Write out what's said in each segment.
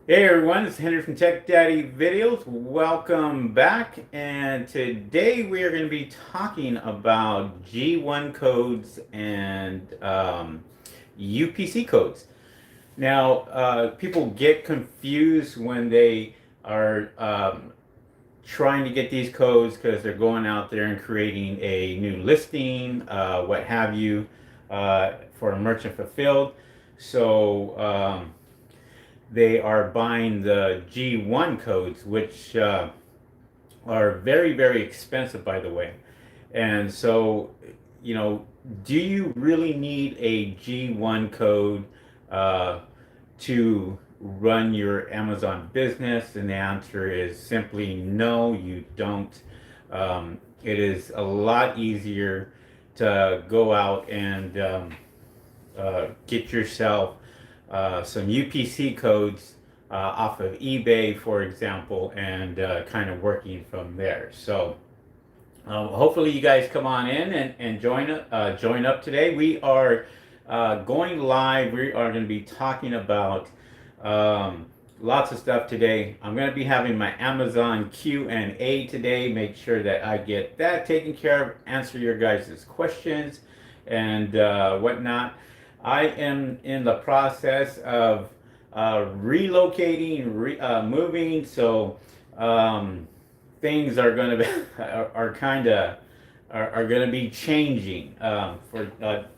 Hey everyone, it's Henry from Tech Daddy Videos. Welcome back. And today we are going to be talking about G1 codes and UPC codes. Now, people get confused when they are trying to get these codes because they're going out there and creating a new listing, what have you, for a merchant fulfilled. So, they are buying the G1 codes, which are very, very expensive, by the way. And so, you know, do you really need a G1 code uh, to run your Amazon business? And the answer is simply no, you don't. It is a lot easier to go out and get yourself some UPC codes off of eBay, for example, and kind of working from there. So hopefully you guys come on in and join up today. We are going live. We are going to be talking about um, lots of stuff today. I'm going to be having my Amazon Q&A today. Make sure that I get that taken care of, answer your guys' questions and whatnot. I am in the process of relocating, moving, so um, things are going to be are kind of are going to be changing. For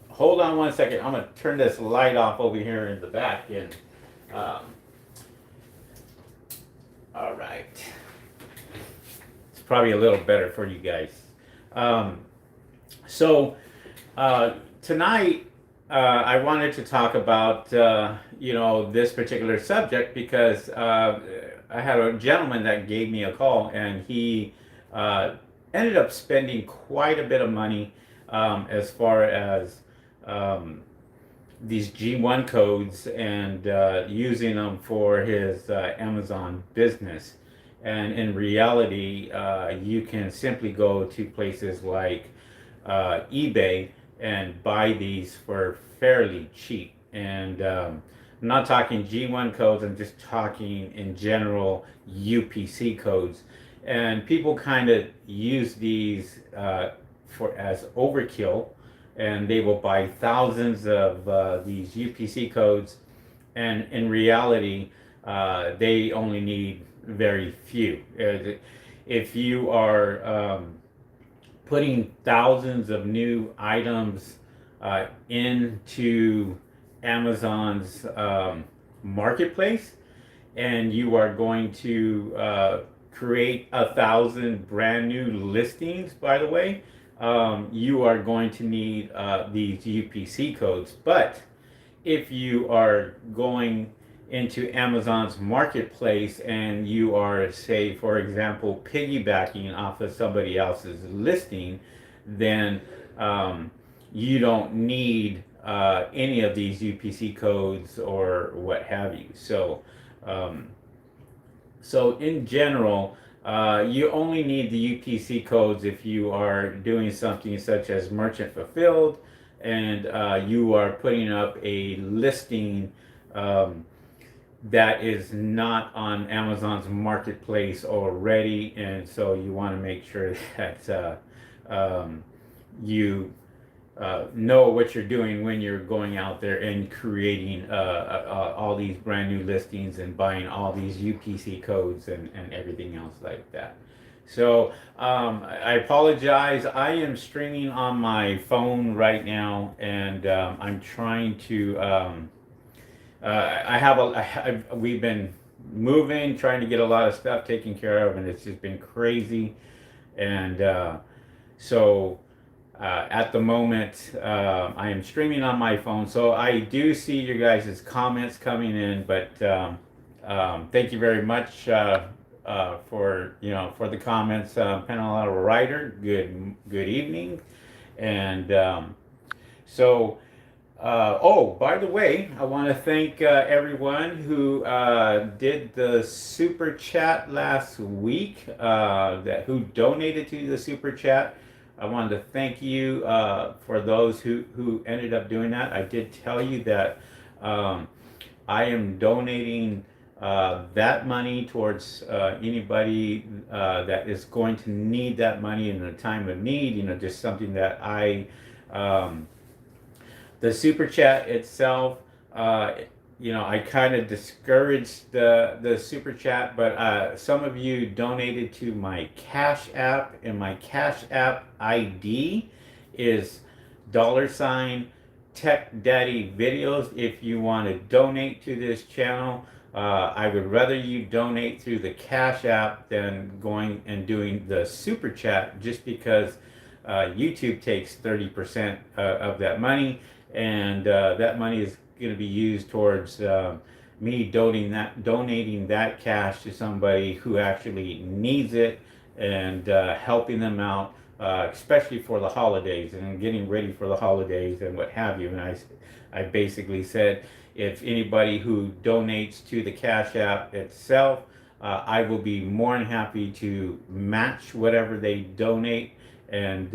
hold on one second, I'm going to turn this light off over here in the back. And um, all right, it's probably a little better for you guys. Um, so tonight I wanted to talk about this particular subject because I had a gentleman that gave me a call, and he uh, ended up spending quite a bit of money as far as um, these G1 codes and using them for his Amazon business. And in reality, you can simply go to places like eBay and buy these for fairly cheap. And I'm not talking G1 codes, I'm just talking in general UPC codes. And people kind of use these for as overkill, and they will buy thousands of these UPC codes. And in reality, they only need very few. If you are putting thousands of new items into Amazon's marketplace, and you are going to create 1,000 brand new listings, by the way, you are going to need these UPC codes. But if you are going into Amazon's marketplace and you are, say, for example, piggybacking off of somebody else's listing, then you don't need any of these UPC codes or what have you. Um, so in general, you only need the UPC codes if you are doing something such as merchant fulfilled, and you are putting up a listing um, that is not on Amazon's marketplace already, and so you want to make sure that you know what you're doing when you're going out there and creating all these brand new listings and buying all these UPC codes and everything else like that. So I apologize. I am streaming on my phone right now, and I'm trying to. We've been moving, trying to get a lot of stuff taken care of, and it's just been crazy. And so at the moment, I am streaming on my phone, so I do see your guys' comments coming in. But thank you very much for the comments. Penalty Writer, good evening, and so. Oh, by the way, I want to thank everyone who did the super chat last week, who donated to the super chat. I wanted to thank you for those who ended up doing that. I did tell you that I am donating that money towards anybody that is going to need that money in a time of need. Just something that um, the super chat itself, I kind of discouraged the super chat, but some of you donated to my Cash App, and my Cash App ID is $Tech Daddy Videos. If you want to donate to this channel, I would rather you donate through the Cash App than going and doing the super chat, just because YouTube takes 30% of that money, and that money is going to be used towards me donating that cash to somebody who actually needs it, and helping them out, especially for the holidays and getting ready for the holidays and what have you. And I basically said, if anybody who donates to the Cash App itself, I will be more than happy to match whatever they donate, and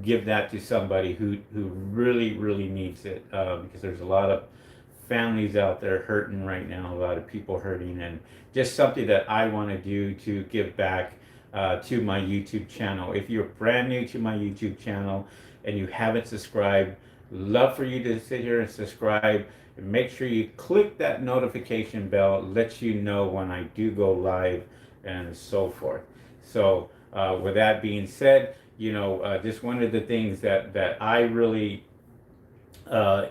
give that to somebody who really, really needs it, because there's a lot of families out there hurting right now, a lot of people hurting, and just something that I want to do to give back to my YouTube channel. If you're brand new to my YouTube channel and you haven't subscribed, love for you to sit here and subscribe. And make sure you click that notification bell. It lets you know when I do go live and so forth. So with that being said, just one of the things that I really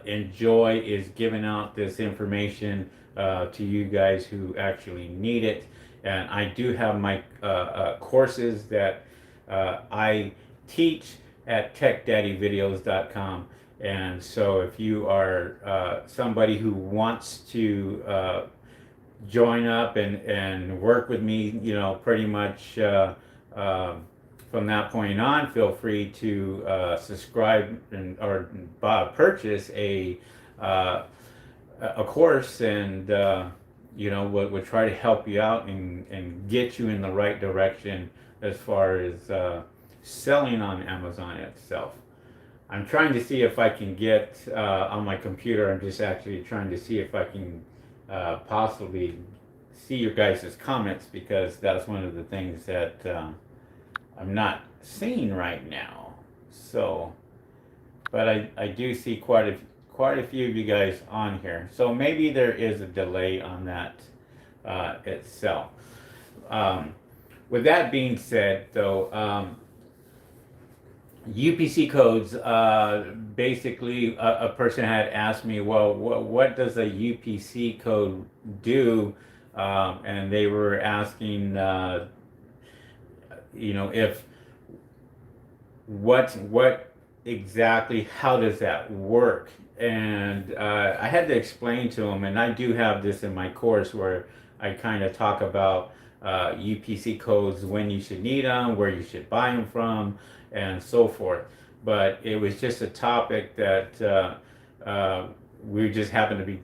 enjoy is giving out this information to you guys who actually need it. And I do have my courses that I teach at techdaddyvideos.com. And so if you are somebody who wants to join up and work with me, pretty much from that point on, feel free to subscribe or purchase a course, and we'll try to help you out and get you in the right direction as far as selling on Amazon itself. I'm trying to see if I can get on my computer. I'm just actually trying to see if I can possibly see your guys' comments, because that's one of the things that I'm not seeing right now. So, but I do see quite a few of you guys on here. So maybe there is a delay on that itself. With that being said, though, UPC codes, basically a person had asked me, well, what does a UPC code do? And they were asking, if what exactly, how does that work? And I had to explain to them, and I do have this in my course where I kind of talk about UPC codes, when you should need them, where you should buy them from, and so forth. But it was just a topic that we just happened to be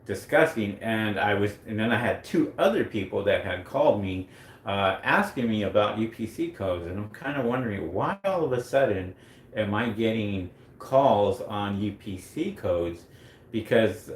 discussing, and then I had two other people that had called me asking me about UPC codes, and I'm kind of wondering, why all of a sudden am I getting calls on UPC codes? Because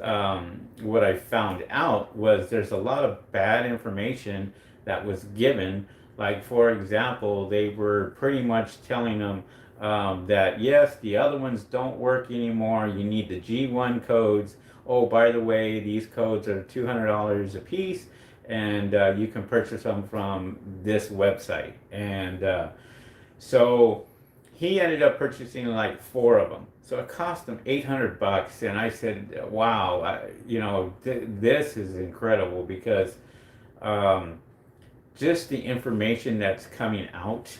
what I found out was there's a lot of bad information that was given. Like, for example, they were pretty much telling them that yes, the other ones don't work anymore, you need the G1 codes. Oh, by the way, these codes are $200 a piece, and you can purchase them from this website. And so he ended up purchasing like 4 of them. So it cost him $800, and I said, wow, this is incredible, because just the information that's coming out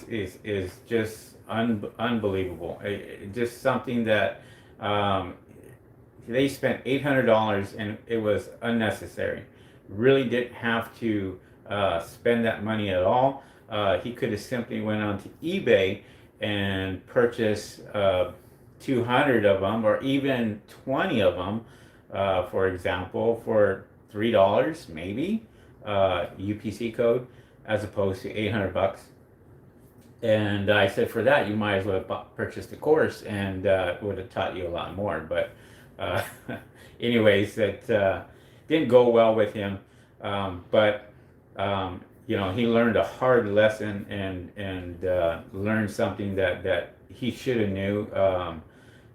is just unbelievable. Just something that they spent $800, and it was unnecessary. Really didn't have to spend that money at all. He could have simply went on to eBay and purchased 200 of them, or even 20 of them, for example, for $3 maybe, UPC code, as opposed to $800. And I said, for that, you might as well have purchased the course, and it would have taught you a lot more. But anyways, that didn't go well with him. But you know, he learned a hard lesson and learned something that he should have knew.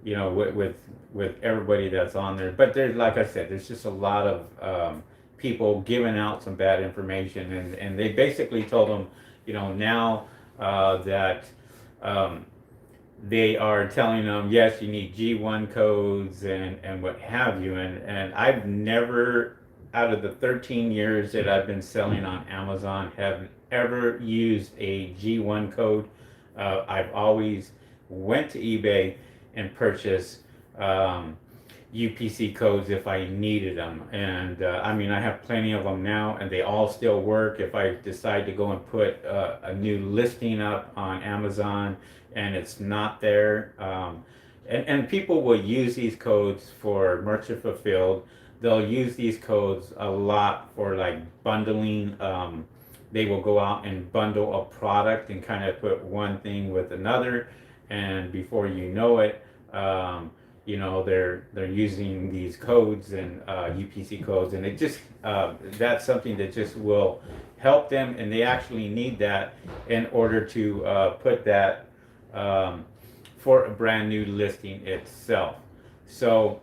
You know, with everybody that's on there. But there's, like I said, there's just a lot of people giving out some bad information, and they basically told him, you know, now that they are telling them, yes, you need G1 codes and what have you. And I've never, out of the 13 years that I've been selling on Amazon, have ever used a G1 code. I've always went to eBay and purchased UPC codes if I needed them. And I mean, I have plenty of them now, and they all still work. If I decide to go and put a new listing up on Amazon and it's not there, and people will use these codes for merchant fulfilled. They'll use these codes a lot for like bundling. They will go out and bundle a product and kind of put one thing with another, and before you know it, you know, they're using these codes and UPC codes, and it just that's something that just will help them, and they actually need that in order to put that for a brand new listing itself. So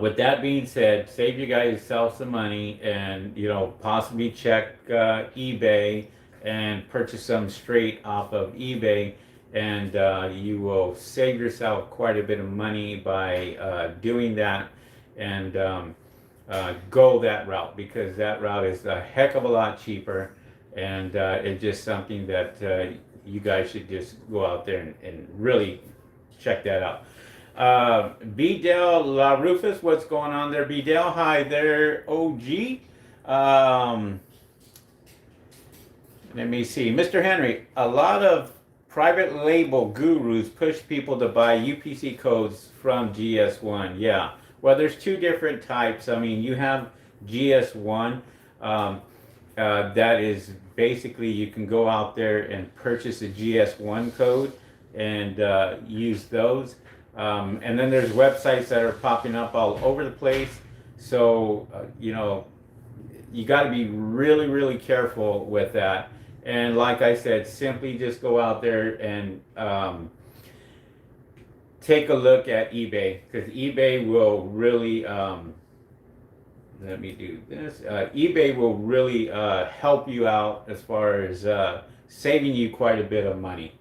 with that being said, save you guys yourself some money, and you know, possibly check eBay and purchase some straight off of eBay, and you will save yourself quite a bit of money by doing that, and go that route, because that route is a heck of a lot cheaper, and it's just something that you guys should just go out there and really check that out. B-Del La Rufus, what's going on there, B-Del? Hi there, OG. Let me see. Mr. Henry, a lot of private label gurus push people to buy UPC codes from GS1. Yeah. Well, there's two different types. I mean, you have GS1. That is basically, you can go out there and purchase a GS1 code and use those. And then there's websites that are popping up all over the place. So, you know, you got to be really, really careful with that. And like I said, simply just go out there and take a look at eBay, because eBay will really, let me do this. eBay will really help you out as far as saving you quite a bit of money.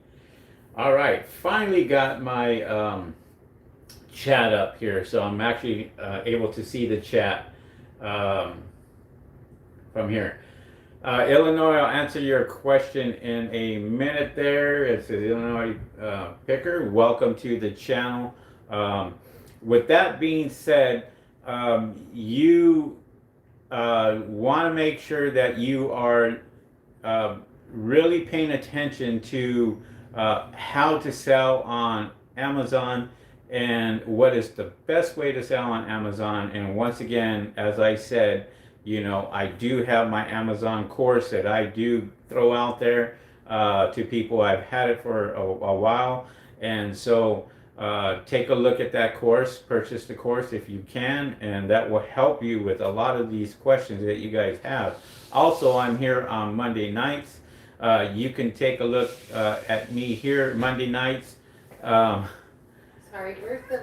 All right, finally got my chat up here, so I'm actually able to see the chat from here. Illinois, I'll answer your question in a minute there. It's an Illinois picker. Welcome to the channel. With that being said, you want to make sure that you are really paying attention to how to sell on Amazon and what is the best way to sell on Amazon. And once again, as I said, you know, I do have my Amazon course that I do throw out there to people. I've had it for a while, and so take a look at that course, purchase the course if you can, and that will help you with a lot of these questions that you guys have. Also, I'm here on Monday nights. You can take a look at me here Monday nights. Sorry, where's the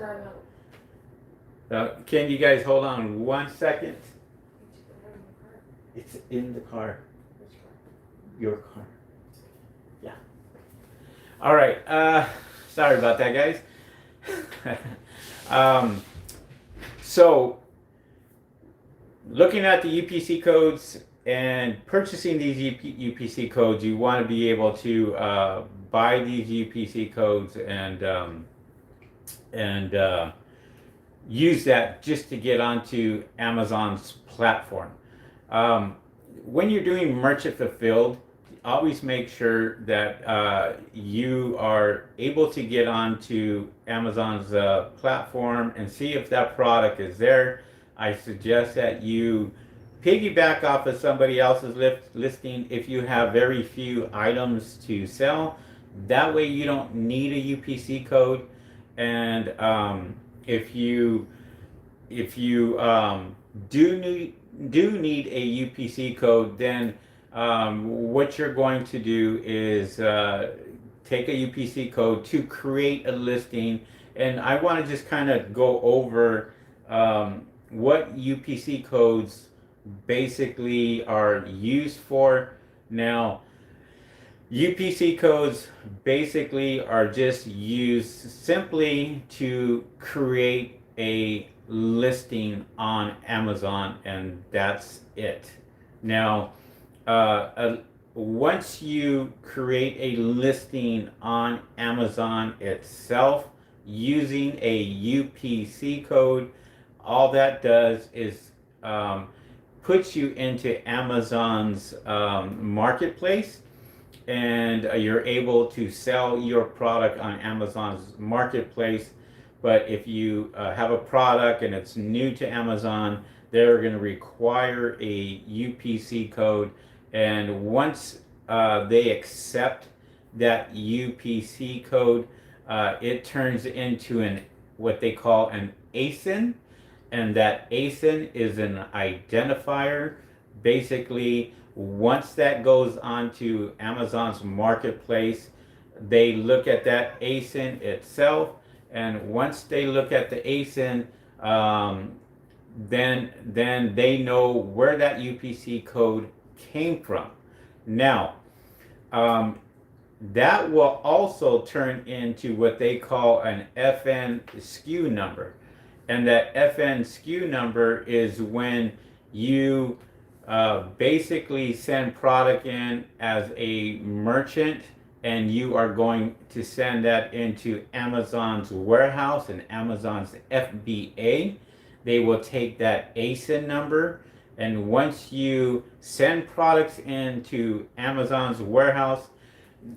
remote? Can you guys hold on 1 second? It's in the car. Which car? Your car. Yeah. All right. Sorry about that, guys. So, looking at the UPC codes and purchasing these UPC codes, you want to be able to buy these UPC codes and use that just to get onto Amazon's platform. When you're doing merchant fulfilled, always make sure that you are able to get onto Amazon's platform and see if that product is there. I suggest that you piggyback off of somebody else's listing if you have very few items to sell. That way you don't need a UPC code. And if you if you do need a UPC code, then what you're going to do is take a UPC code to create a listing. And I want to just kind of go over what UPC codes basically are used for. Now, UPC codes basically are just used simply to create a listing on Amazon, and that's it. Now, once you create a listing on Amazon itself using a UPC code, all that does is puts you into Amazon's marketplace, and you're able to sell your product on Amazon's marketplace. But if you have a product and it's new to Amazon, they're going to require a UPC code. And once they accept that UPC code, it turns into what they call an ASIN. And that ASIN is an identifier. Basically, once that goes onto Amazon's marketplace, they look at that ASIN itself, and once they look at the ASIN, then they know where that UPC code came from. Now, that will also turn into what they call an FN SKU number. And that FN SKU number is when you basically send product in as a merchant, and you are going to send that into Amazon's warehouse and Amazon's FBA. They will take that ASIN number, and once you send products into Amazon's warehouse,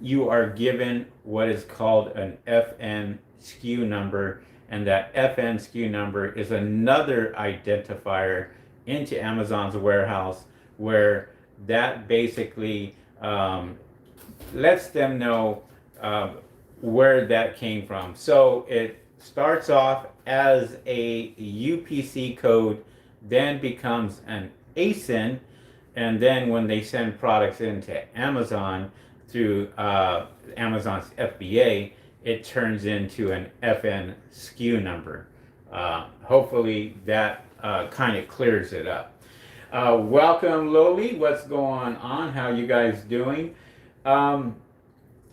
you are given what is called an FN SKU number. And that FN SKU number is another identifier into Amazon's warehouse, where that basically lets them know where that came from. So it starts off as a UPC code, then becomes an ASIN, and then when they send products into Amazon through Amazon's FBA, it turns into an FN SKU number. Hopefully that kind of clears it up. Welcome, Loli. What's going on? How you guys doing?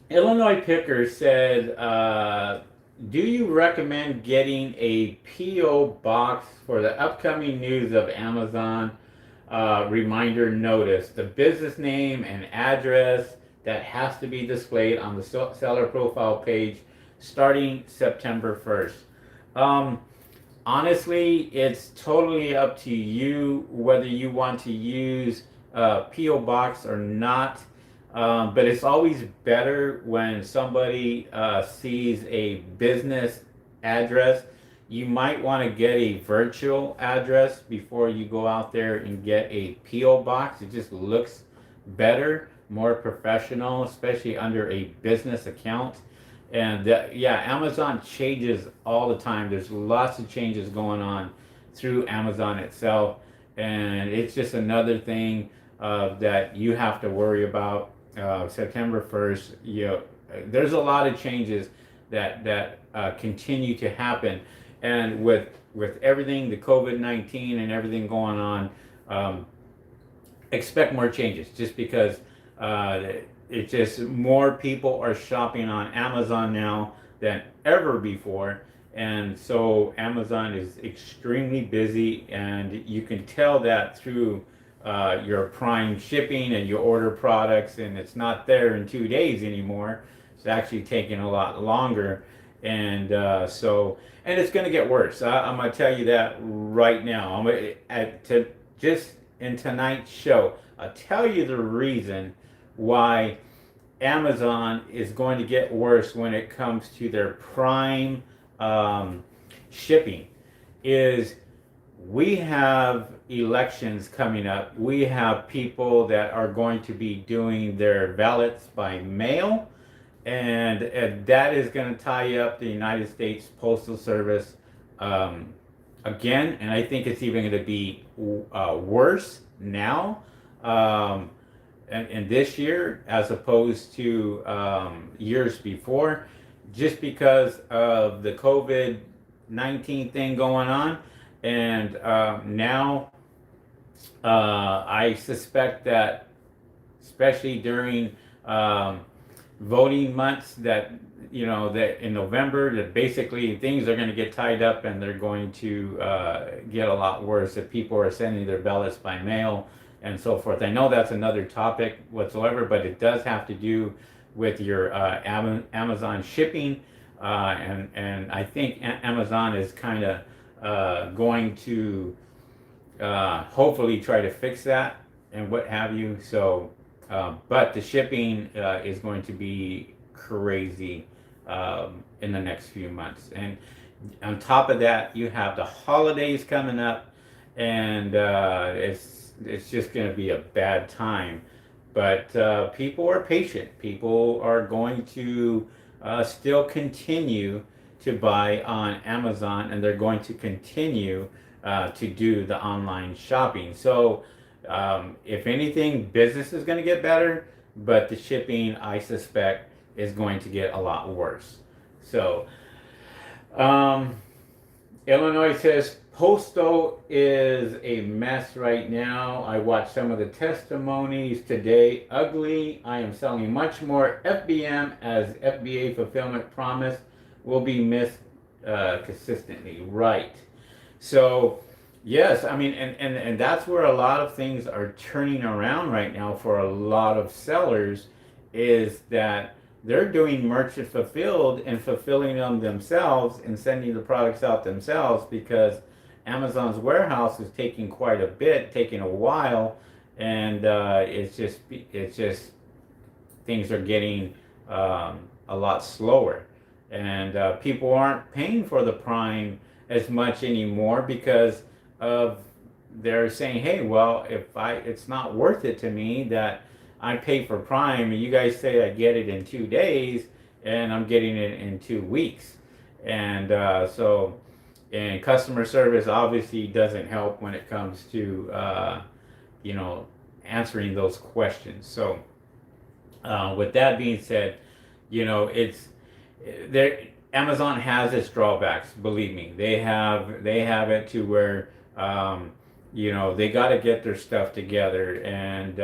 Illinois Picker said, do you recommend getting a P.O. box for the upcoming news of Amazon reminder notice? The business name and address that has to be displayed on the seller profile page starting September 1st. Honestly, it's totally up to you whether you want to use P.O. Box or not. But it's always better when somebody sees a business address. You might want to get a virtual address before you go out there and get a P.O. Box. It just looks better, more professional, especially under a business account. And yeah, Amazon changes all the time. There's lots of changes going on through Amazon itself, and it's just another thing that you have to worry about. September 1st, there's a lot of changes that continue to happen, and with everything, the COVID-19 and everything going on, expect more changes, just because it's just more people are shopping on Amazon now than ever before. And so Amazon is extremely busy, and you can tell that through your Prime shipping, and you order products and it's not there in 2 days anymore. It's actually taking a lot longer. And and it's going to get worse. I'm going to tell you that right now. I'm gonna, just in tonight's show, I'll tell you the reason why Amazon is going to get worse when it comes to their Prime shipping. Is we have elections coming up. We have people that are going to be doing their ballots by mail, and that is going to tie up the United States Postal Service again, and I think it's even going to be worse now. Um, and this year as opposed to years before, just because of the COVID-19 thing going on. And now I suspect that, especially during um, voting months, that that in November, that basically things are going to get tied up and they're going to get a lot worse if people are sending their ballots by mail and so forth. I know that's another topic whatsoever, but it does have to do with your Amazon shipping, and I think Amazon is kind of going to hopefully try to fix that and what have you. So, but the shipping is going to be crazy in the next few months. And on top of that, you have the holidays coming up, and it's just going to be a bad time. But people are patient. People are going to still continue to buy on Amazon, and they're going to continue to do the online shopping. So, if anything, business is going to get better, but the shipping, I suspect, is going to get a lot worse. So, um, Illinois says Postal is a mess right now. I watched some of the testimonies today. Ugly. I am selling much more FBM as FBA fulfillment promise will be missed consistently. Right. So, yes, I mean, and that's where a lot of things are turning around right now for a lot of sellers, is that they're doing merchant fulfilled and fulfilling them themselves and sending the products out themselves, because Amazon's warehouse is taking quite a bit, taking a while, and it's just things are getting a lot slower, and people aren't paying for the Prime as much anymore because of they're saying, hey, well, if it's not worth it to me that I pay for Prime, and you guys say I get it in 2 days, and I'm getting it in 2 weeks, and and customer service obviously doesn't help when it comes to answering those questions. So with that being said, it's there. Amazon has its drawbacks. Believe me, they have it to where they got to get their stuff together and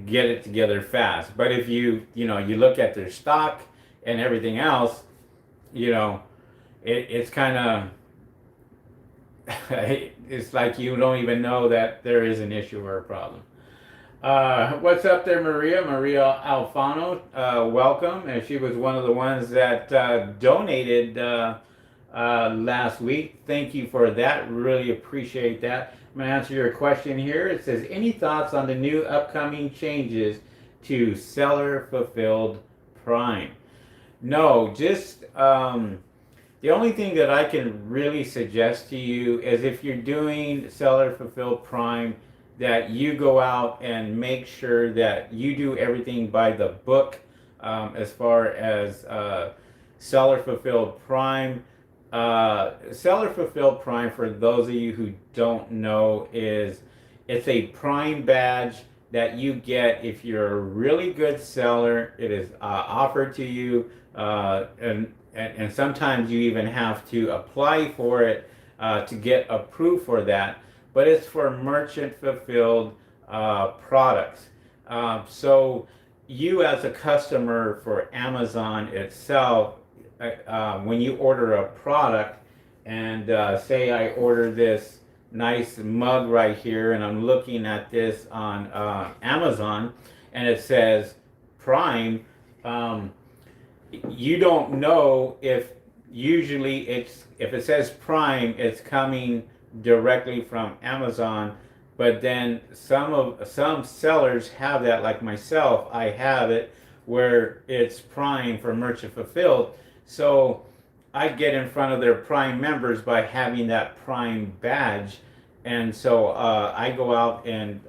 get it together fast. But if you look at their stock and everything else, it's kind of it's like you don't even know that there is an issue or a problem. What's up there, Maria? Maria Alfano, welcome. And she was one of the ones that donated last week. Thank you for that. Really appreciate that. I'm going to answer your question here. It says, any thoughts on the new upcoming changes to seller fulfilled Prime? No, just the only thing that I can really suggest to you is, if you're doing seller fulfilled Prime, that you go out and make sure that you do everything by the book, as far as seller fulfilled Prime. Seller fulfilled Prime, for those of you who don't know, it's a Prime badge that you get if you're a really good seller. It is offered to you, and sometimes you even have to apply for it to get approved for that. But it's for merchant fulfilled products. So you, as a customer for Amazon itself, when you order a product, and say I order this nice mug right here, and I'm looking at this on Amazon, and it says Prime, you don't know if usually if it says Prime, it's coming directly from Amazon. But then some sellers have that, like myself, I have it where it's Prime for merchant fulfilled. So I get in front of their Prime members by having that Prime badge, and so I go out and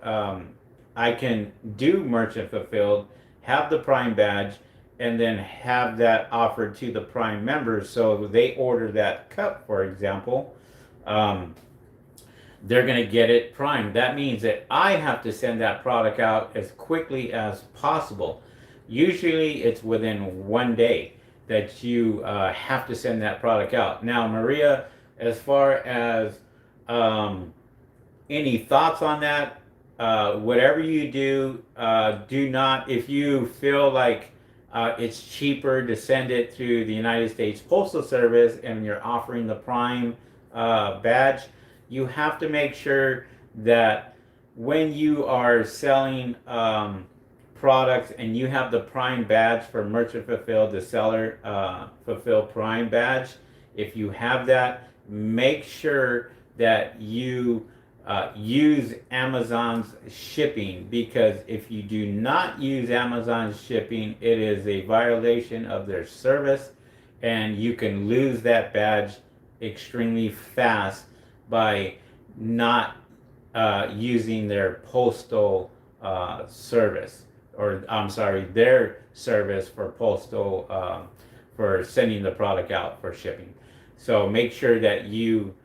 I can do merchant fulfilled, have the Prime badge, and then have that offered to the Prime members. So they order that cup, for example, they're going to get it primed. That means that I have to send that product out as quickly as possible. Usually it's within 1 day that you have to send that product out. Now, Maria, as far as any thoughts on that, whatever you do, do not, if you feel like it's cheaper to send it through the United States Postal Service and you're offering the Prime badge, you have to make sure that when you are selling products and you have the Prime badge for Merchant Fulfilled, the Seller Fulfilled Prime badge, if you have that, make sure that you use Amazon's shipping, because if you do not use Amazon's shipping, it is a violation of their service, and you can lose that badge extremely fast by not using their postal service, or I'm sorry, their service for postal for sending the product out for shipping. So make sure that you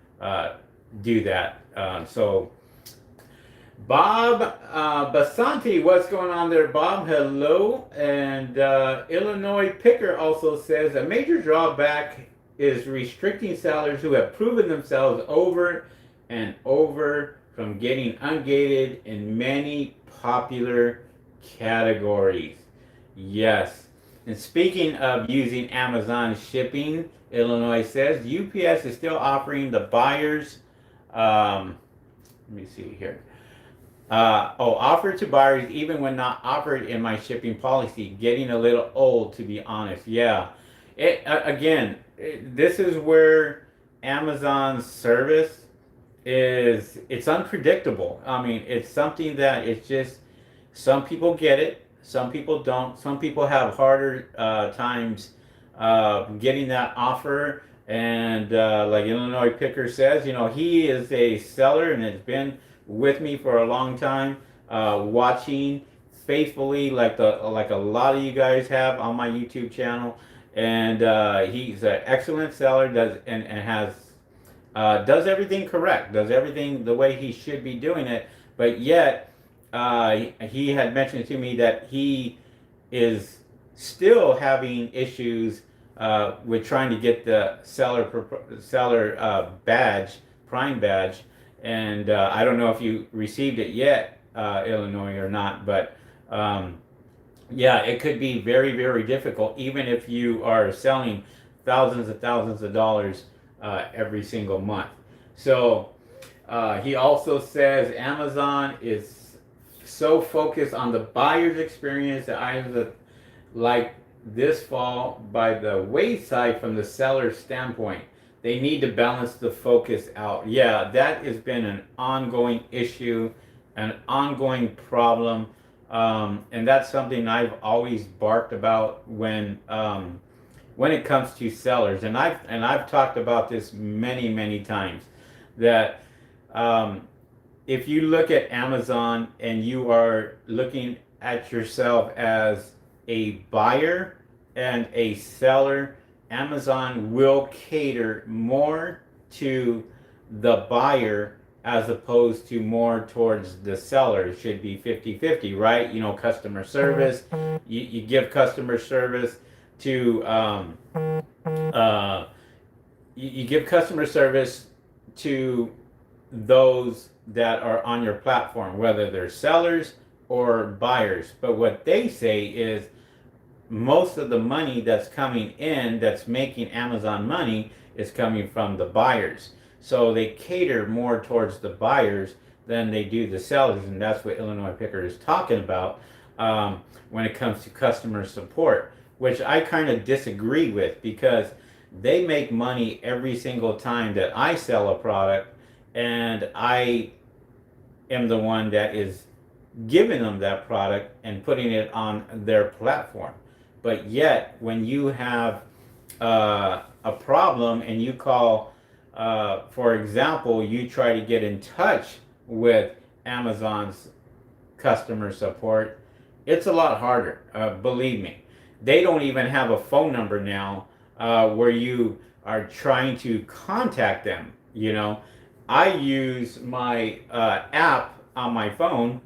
do that. So Bob Basanti, what's going on there, Bob? Hello. And Illinois Picker also says a major drawback is restricting sellers who have proven themselves over and over from getting ungated in many popular categories. Yes. And speaking of using Amazon shipping, Illinois says UPS is still offering the buyers, let me see here. Offer to buyers even when not offered in my shipping policy. Getting a little old, to be honest. Yeah. This is where Amazon's service it's unpredictable. I mean, it's something that it's just, some people get it, some people don't. Some people have harder times getting that offer. And like Illinois Picker says, you know, he is a seller and has been with me for a long time, watching faithfully, like a lot of you guys have on my YouTube channel. And he's an excellent seller, does everything correct, does everything the way he should be doing it. But yet, he had mentioned to me that he is still having issues with trying to get the seller badge, Prime badge, and I don't know if you received it yet, Illinois, or not, but yeah, it could be very, very difficult, even if you are selling thousands of dollars every single month. So he also says Amazon is so focused on the buyer's experience that items like this fall by the wayside from the seller's standpoint. They need to balance the focus out. Yeah, that has been an ongoing issue, an ongoing problem, and that's something I've always barked about when it comes to sellers. And I've talked about this many times, that if you look at Amazon and you are looking at yourself as a buyer and a seller, Amazon will cater more to the buyer as opposed to more towards the seller. It should be 50-50, right? You know, customer service. You give customer service to you give customer service to those that are on your platform, whether they're sellers or buyers. But what they say is most of the money that's coming in, that's making Amazon money, is coming from the buyers. So they cater more towards the buyers than they do the sellers, and that's what Illinois Picker is talking about when it comes to customer support, which I kind of disagree with, because they make money every single time that I sell a product, and I am the one that is giving them that product and putting it on their platform. But yet, when you have a problem and you call, for example, you try to get in touch with Amazon's customer support, it's a lot harder, believe me. They don't even have a phone number now where you are trying to contact them. You know, I use my app on my phone,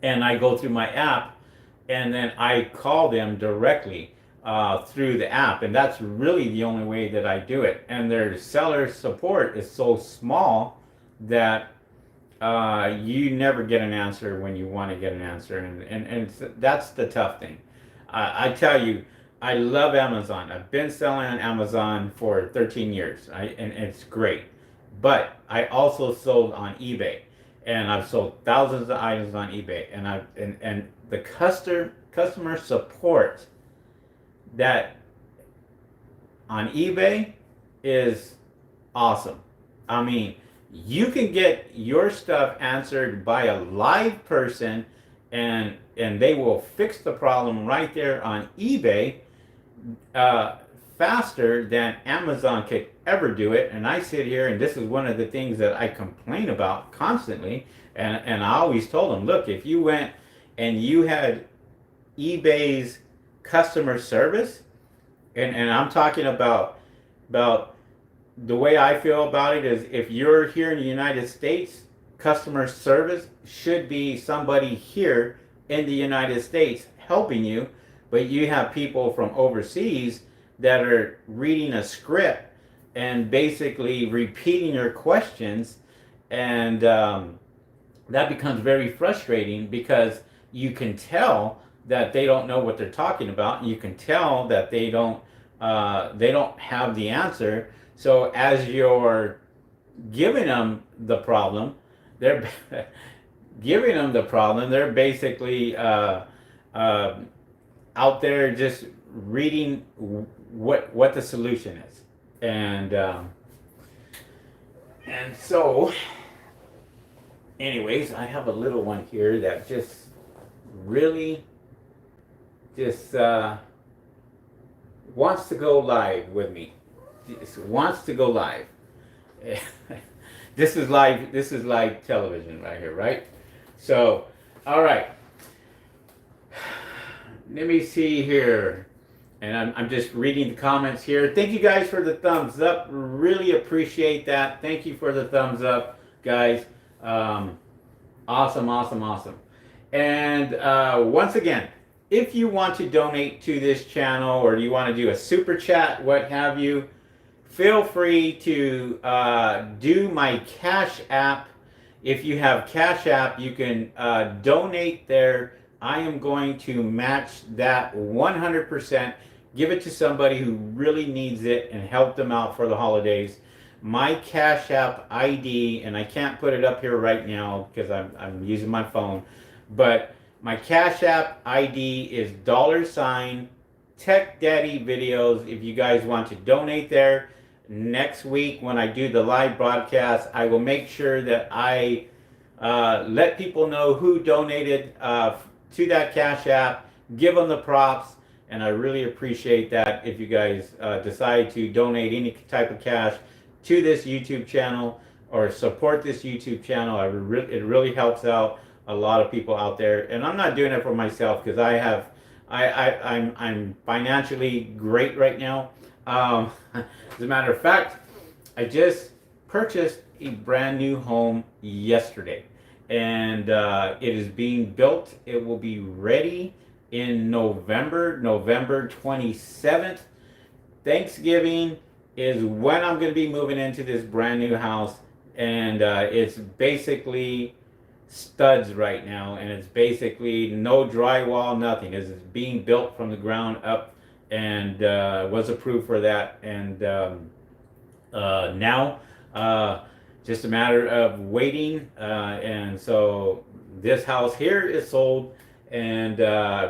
and I go through my app, and then I call them directly through the app, and that's really the only way that I do it. And their seller support is so small that you never get an answer when you want to get an answer, and that's the tough thing. I tell you, I love Amazon. I've been selling on Amazon for 13 years, and it's great. But I also sold on eBay, and I've sold thousands of items on eBay, and the customer support that on eBay is awesome. I mean, you can get your stuff answered by a live person, and they will fix the problem right there on eBay uh, faster than Amazon could ever do it. And I sit here, and this is one of the things that I complain about constantly. And I always told them, look, if you went and you had eBay's customer service, and I'm talking about the way I feel about it is, if you're here in the United States, customer service should be somebody here in the United States helping you, but you have people from overseas that are reading a script and basically repeating your questions, and that becomes very frustrating because you can tell that they don't know what they're talking about, and you can tell that they don't have the answer. So as you're giving them the problem, they're giving them the problem. They're basically out there just reading what the solution is, and so, anyways, I have a little one here that just really just wants to go live with me. Just wants to go live. This is live. This is live television right here, right? So, all right. Let me see here, and I'm just reading the comments here. Thank you guys for the thumbs up. Really appreciate that. Thank you for the thumbs up, guys. Awesome, awesome, awesome. And once again, if you want to donate to this channel, or you want to do a super chat, what have you, feel free to do my Cash App. If you have Cash App, you can donate there. I am going to match that 100%. Give it to somebody who really needs it and help them out for the holidays. My Cash App ID, and I can't put it up here right now because I'm using my phone, but my Cash App ID is $Tech Daddy Videos. If you guys want to donate there, next week when I do the live broadcast, I will make sure that I let people know who donated to that Cash App, give them the props, and I really appreciate that if you guys decide to donate any type of cash to this YouTube channel or support this YouTube channel. It really helps out a lot of people out there, and I'm not doing it for myself because I'm financially great right now. As a matter of fact, I just purchased a brand new home yesterday, and it is being built. It will be ready in November 27th. Thanksgiving is when I'm going to be moving into this brand new house, and it's basically studs right now, and it's basically no drywall, nothing. It's being built from the ground up, and was approved for that, and now just a matter of waiting, and so this house here is sold, and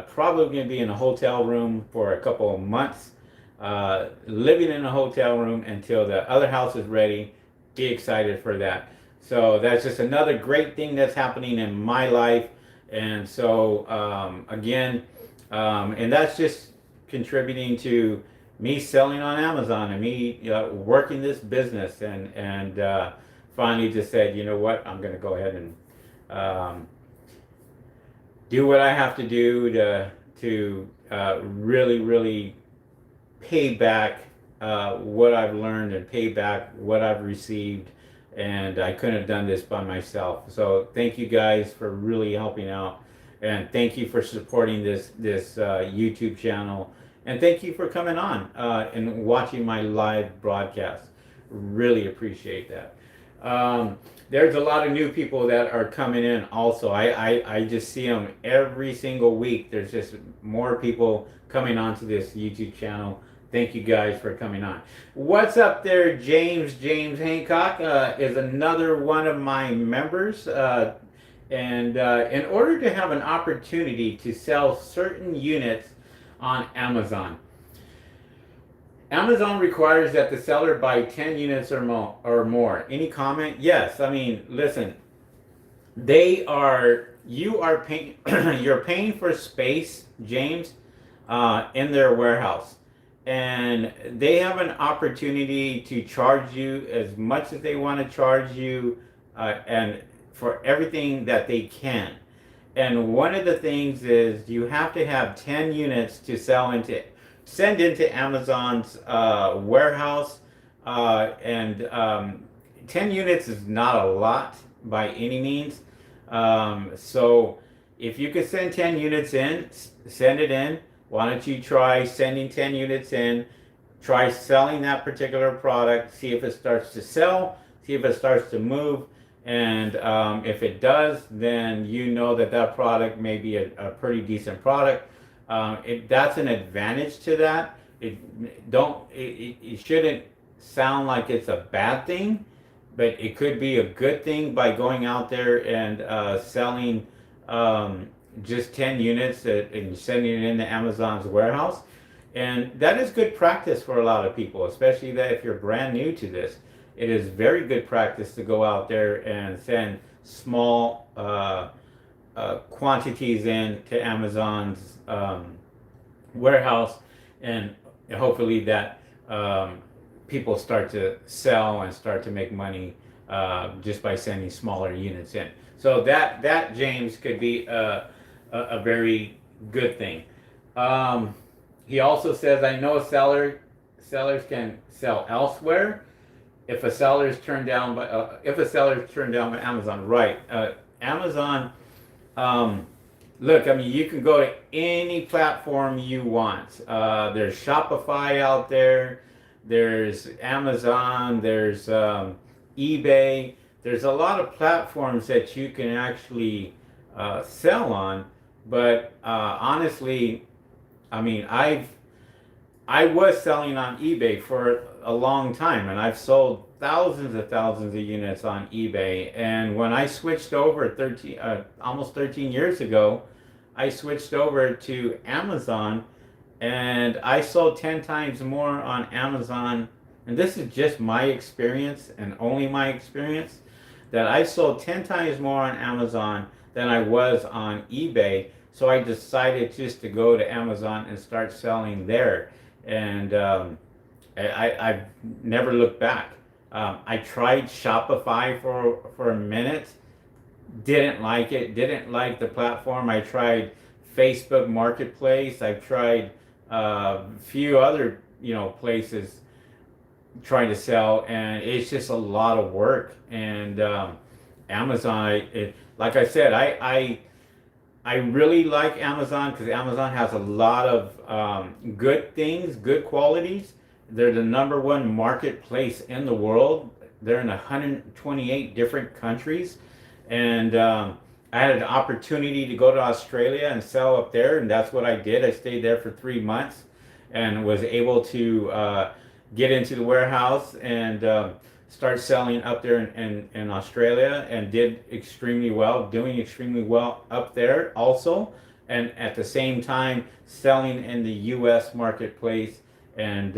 probably going to be in a hotel room for a couple of months, living in a hotel room until the other house is ready. Be excited for that. So that's just another great thing that's happening in my life, and so again, and that's just contributing to me selling on Amazon, and me working this business, and finally just said, you know what, I'm going to go ahead and do what I have to do to really pay back what I've learned and pay back what I've received, and I couldn't have done this by myself. So thank you guys for really helping out, and thank you for supporting this YouTube channel, and thank you for coming on and watching my live broadcast. Really appreciate that. There's a lot of new people that are coming in also. I just see them every single week. There's just more people coming onto this YouTube channel. Thank you guys for coming on. What's up there, James? James Hancock is another one of my members. And in order to have an opportunity to sell certain units on Amazon, Amazon requires that the seller buy 10 units or more. Any comment? Yes. I mean, listen, you are paying, you're paying for space, James, in their warehouse. And they have an opportunity to charge you as much as they want to charge you, and for everything that they can. And one of the things is you have to have 10 units to send into Amazon's warehouse, and 10 units is not a lot by any means. So if you could send 10 units in, send it in. Why don't you try sending 10 units in, try selling that particular product, see if it starts to sell, see if it starts to move, and if it does, then you know that product may be a pretty decent product. That's an advantage to that. It shouldn't sound like it's a bad thing, but it could be a good thing by going out there and selling just 10 units and sending it into Amazon's warehouse. And that is good practice for a lot of people, especially that if you're brand new to this. It is very good practice to go out there and send small quantities in to Amazon's warehouse, and hopefully that people start to sell and start to make money just by sending smaller units in. So that James could be a very good thing. He also says, I know sellers can sell elsewhere if a seller is turned down by Amazon. Right. Amazon, look, I mean, you can go to any platform you want. There's Shopify out there, there's Amazon, there's eBay. There's a lot of platforms that you can actually sell on, but honestly, I mean, I was selling on eBay for a long time, and I've sold thousands of units on eBay. And when I switched over almost 13 years ago, I switched over to Amazon, and I sold 10 times more on Amazon. And this is just my experience and only my experience, that I sold 10 times more on Amazon than I was on eBay. So I decided just to go to Amazon and start selling there. And I've never looked back. I tried Shopify for a minute, didn't like it, didn't like the platform. I tried Facebook Marketplace. I've tried a few other places trying to sell, and it's just a lot of work. And Amazon, like I said, I really like Amazon because Amazon has a lot of good things, good qualities. They're the #1 marketplace in the world. They're in 128 different countries. And I had an opportunity to go to Australia and sell up there, and that's what I did. I stayed there for 3 months and was able to get into the warehouse and start selling up there in Australia, and did extremely well, doing extremely well up there also, and at the same time selling in the US marketplace. And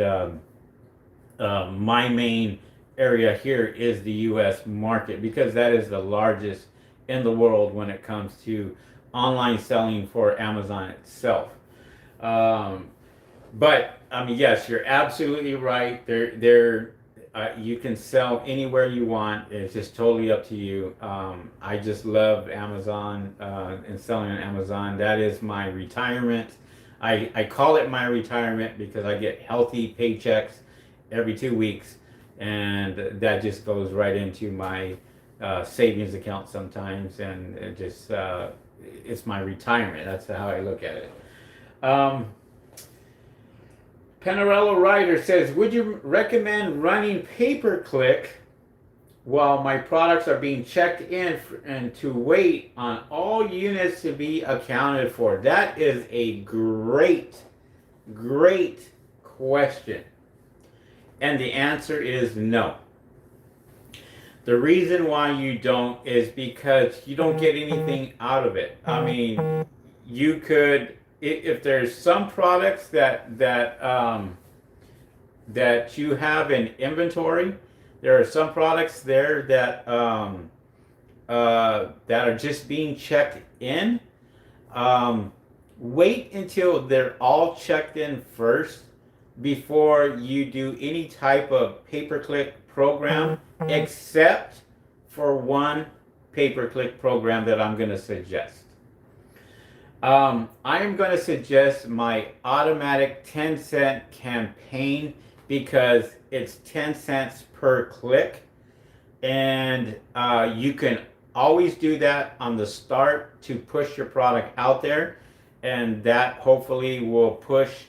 my main area here is the US market, because that is the largest in the world when it comes to online selling for Amazon itself. But I mean, yes, you're absolutely right. You can sell anywhere you want. It's just totally up to you. I just love Amazon and selling on Amazon. That is my retirement. I call it my retirement because I get healthy paychecks every 2 weeks, and that just goes right into my savings account sometimes, and it just it's my retirement. That's how I look at it. Panarello Ryder says, would you recommend running pay-per-click while my products are being checked in and to wait on all units to be accounted for? That is a great question. And the answer is no. The reason why you don't is because you don't get anything out of it. I mean, you could, if there's some products that you have in inventory, there are some products there that are just being checked in. Wait until they're all checked in first before you do any type of pay-per-click program, except for one pay-per-click program that I'm going to suggest. I am going to suggest my automatic 10-cent campaign because it's 10 cents per click, and you can always do that on the start to push your product out there, and that hopefully will push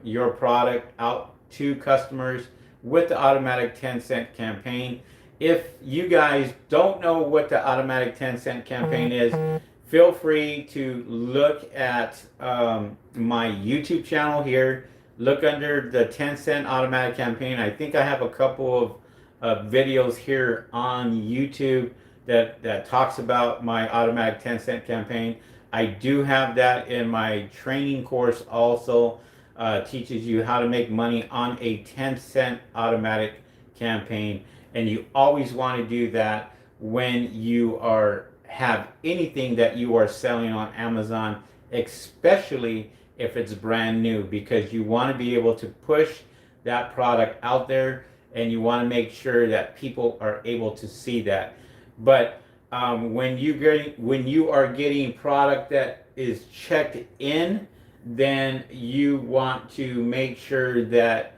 your product out to customers with the automatic 10-cent campaign. If you guys don't know what the automatic 10-cent campaign is, feel free to look at my YouTube channel here. Look under the 10-cent automatic campaign. I think I have a couple of videos here on YouTube that talks about my automatic 10-cent campaign. I do have that in my training course also. Teaches you how to make money on a 10-cent automatic campaign. And you always want to do that when you have anything that you are selling on Amazon, especially if it's brand new, because you want to be able to push that product out there, and you want to make sure that people are able to see that. But when you are getting product that is checked in, then you want to make sure that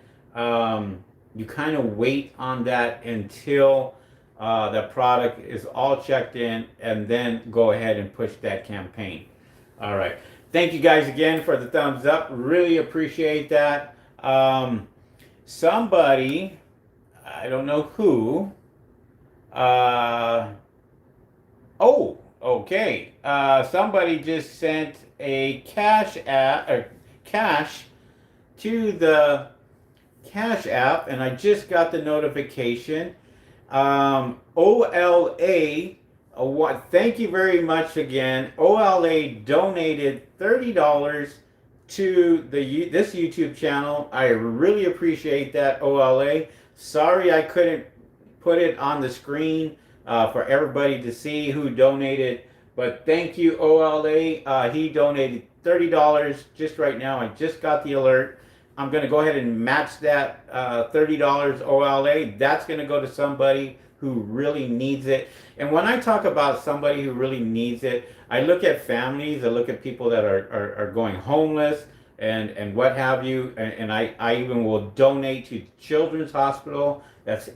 you kind of wait on that until the product is all checked in, and then go ahead and push that campaign. All right. Thank you guys again for the thumbs up. Really appreciate that. Somebody, I don't know who. Oh, okay. Somebody just sent a cash to the Cash App, and I just got the notification. OLA, thank you very much again. OLA donated $30 to this YouTube channel. I really appreciate that, OLA. Sorry I couldn't put it on the screen for everybody to see who donated, but thank you, OLA. He donated $30 just right now. I just got the alert. I'm going to go ahead and match that $30 OLA. That's going to go to somebody who really needs it. And when I talk about somebody who really needs it, I look at families, I look at people that are going homeless and what have you. And I even will donate to Children's Hospital. That's,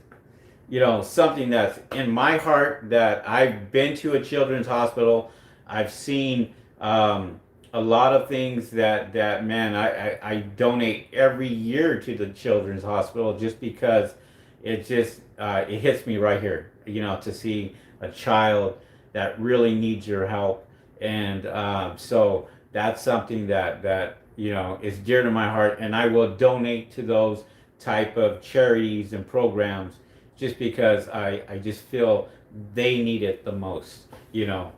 you know, something that's in my heart, that I've been to a children's hospital. I've seen a lot of things that man, I donate every year to the Children's Hospital, just because it just it hits me right here, you know, to see a child that really needs your help. And so that's something that you know is dear to my heart, and I will donate to those type of charities and programs just because I just feel they need it the most, you know.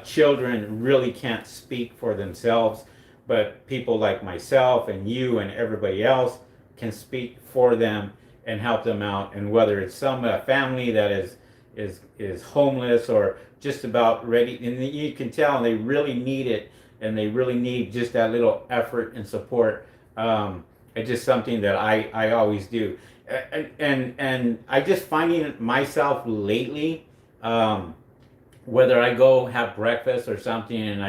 Children really can't speak for themselves, but people like myself and you and everybody else can speak for them and help them out. And whether it's some family that is homeless or just about ready, and you can tell they really need it, and they really need just that little effort and support. It's just something that I always do, and I just finding myself lately. Whether I go have breakfast or something, and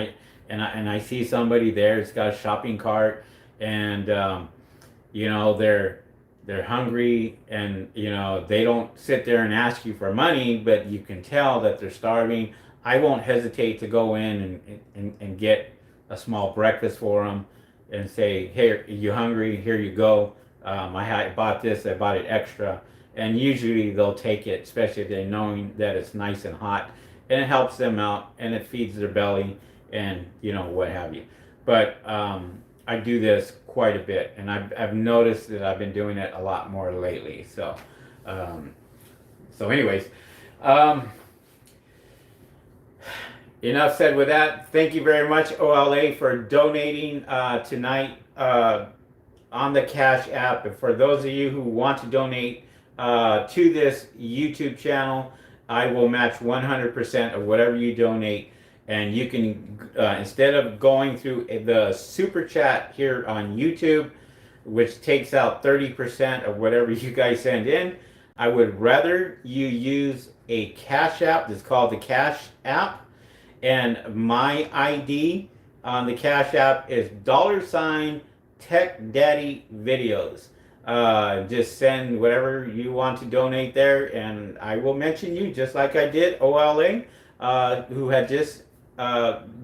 I see somebody there, it's got a shopping cart, and you know they're they're hungry, and you know, they don't sit there and ask you for money, but you can tell that they're starving. I won't hesitate to go in and get a small breakfast for them and say, hey, are you hungry? Here you go. I bought this, I bought it extra. And usually they'll take it, especially if they're knowing that it's nice and hot. And it helps them out, and it feeds their belly, and you know, what have you. But I do this quite a bit, and I've noticed that I've been doing it a lot more lately. So, anyways, enough said with that. Thank you very much, OLA, for donating tonight on the Cash App. And for those of you who want to donate to this YouTube channel, I will match 100% of whatever you donate. And you can, instead of going through the super chat here on YouTube, which takes out 30% of whatever you guys send in, I would rather you use a Cash App that's called the Cash App. And my ID on the Cash App is $TechDaddyVideos. Just send whatever you want to donate there, and I will mention you just like I did OLA, who had just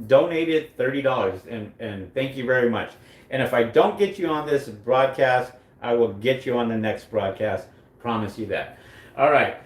donated $30, and thank you very much. And if I don't get you on this broadcast, I will get you on the next broadcast. Promise you that. All right.